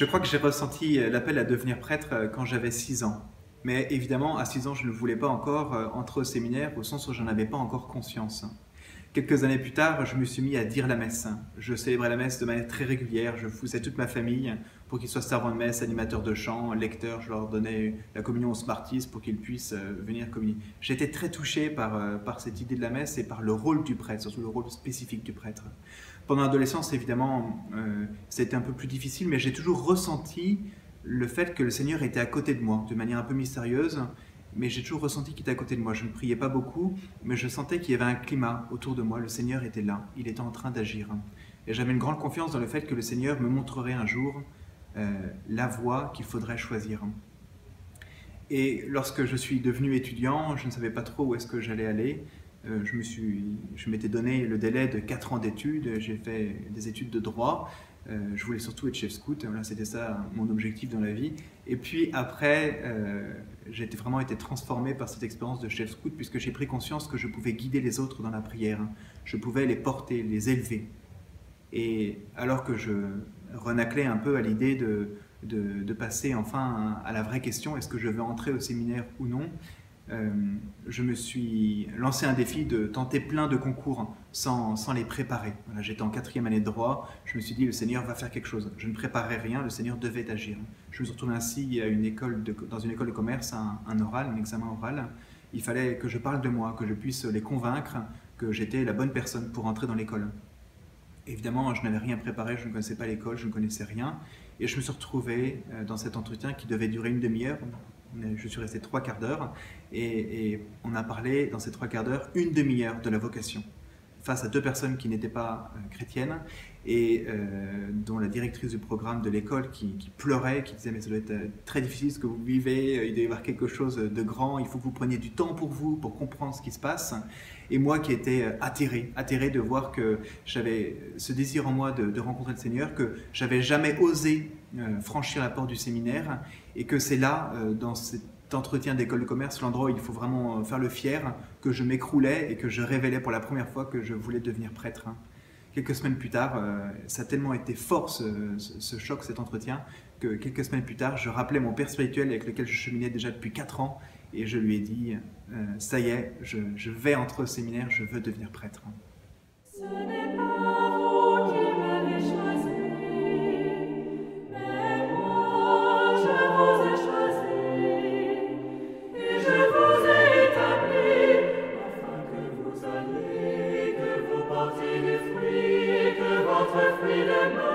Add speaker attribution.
Speaker 1: Je crois que j'ai ressenti l'appel à devenir prêtre quand j'avais 6 ans. Mais évidemment, à 6 ans, je ne voulais pas encore entrer au séminaire, au sens où j'en avais pas encore conscience. Quelques années plus tard, je me suis mis à dire la messe. Je célébrais la messe de manière très régulière, je poussais toute ma famille pour qu'ils soient servants de messe, animateurs de chant, lecteurs, je leur donnais la communion au Smarties pour qu'ils puissent venir communier. J'étais très touché par cette idée de la messe et par le rôle du prêtre, surtout le rôle spécifique du prêtre. Pendant l'adolescence, évidemment, c'était un peu plus difficile, mais j'ai toujours ressenti le fait que le Seigneur était à côté de moi, de manière un peu mystérieuse, mais j'ai toujours ressenti qu'il était à côté de moi. Je ne priais pas beaucoup, mais je sentais qu'il y avait un climat autour de moi. Le Seigneur était là, il était en train d'agir. Et j'avais une grande confiance dans le fait que le Seigneur me montrerait un jour la voie qu'il faudrait choisir. Et lorsque je suis devenu étudiant, je ne savais pas trop où est-ce que j'allais aller. Je m'étais donné le délai de 4 ans d'études, j'ai fait des études de droit, je voulais surtout être chef scout, voilà, c'était ça mon objectif dans la vie. Et puis après, j'ai vraiment été transformé par cette expérience de chef scout, puisque j'ai pris conscience que je pouvais guider les autres dans la prière, je pouvais les porter, les élever. Et alors que je renaclais un peu à l'idée de passer enfin à la vraie question, est-ce que je veux entrer au séminaire ou non, je me suis lancé un défi de tenter plein de concours sans les préparer. Voilà, j'étais en 4e année de droit, je me suis dit le Seigneur va faire quelque chose. Je ne préparais rien, le Seigneur devait agir. Je me suis retrouvé ainsi à dans une école de commerce, un oral, un examen oral. Il fallait que je parle de moi, que je puisse les convaincre que j'étais la bonne personne pour entrer dans l'école. Évidemment, je n'avais rien préparé, je ne connaissais pas l'école, je ne connaissais rien. Et je me suis retrouvé dans cet entretien qui devait durer une demi-heure. Je suis resté 3/4 d'heure et on a parlé dans ces 3/4 d'heure une demi-heure de la vocation face à 2 personnes qui n'étaient pas chrétiennes et dont la directrice du programme de l'école qui pleurait, qui disait mais ça doit être très difficile ce que vous vivez, il doit y avoir quelque chose de grand, il faut que vous preniez du temps pour vous, pour comprendre ce qui se passe. Et moi qui étais atterré de voir que j'avais ce désir en moi de rencontrer le Seigneur, que j'avais jamais osé franchir la porte du séminaire et que c'est là, dans cet entretien d'école de commerce, l'endroit où il faut vraiment faire le fier, que je m'écroulais et que je révélais pour la première fois que je voulais devenir prêtre. Quelques semaines plus tard, ça a tellement été fort ce choc, cet entretien, que quelques semaines plus tard, je rappelais mon père spirituel avec lequel je cheminais déjà depuis 4 ans et je lui ai dit ça y est, je vais entrer au séminaire, je veux devenir prêtre.
Speaker 2: Ce n'est pas vous qui m'avez choisi, mais moi je vous ai choisi, et je vous ai établi, afin que vous alliez, que vous portiez du fruit, et que votre fruit demeure.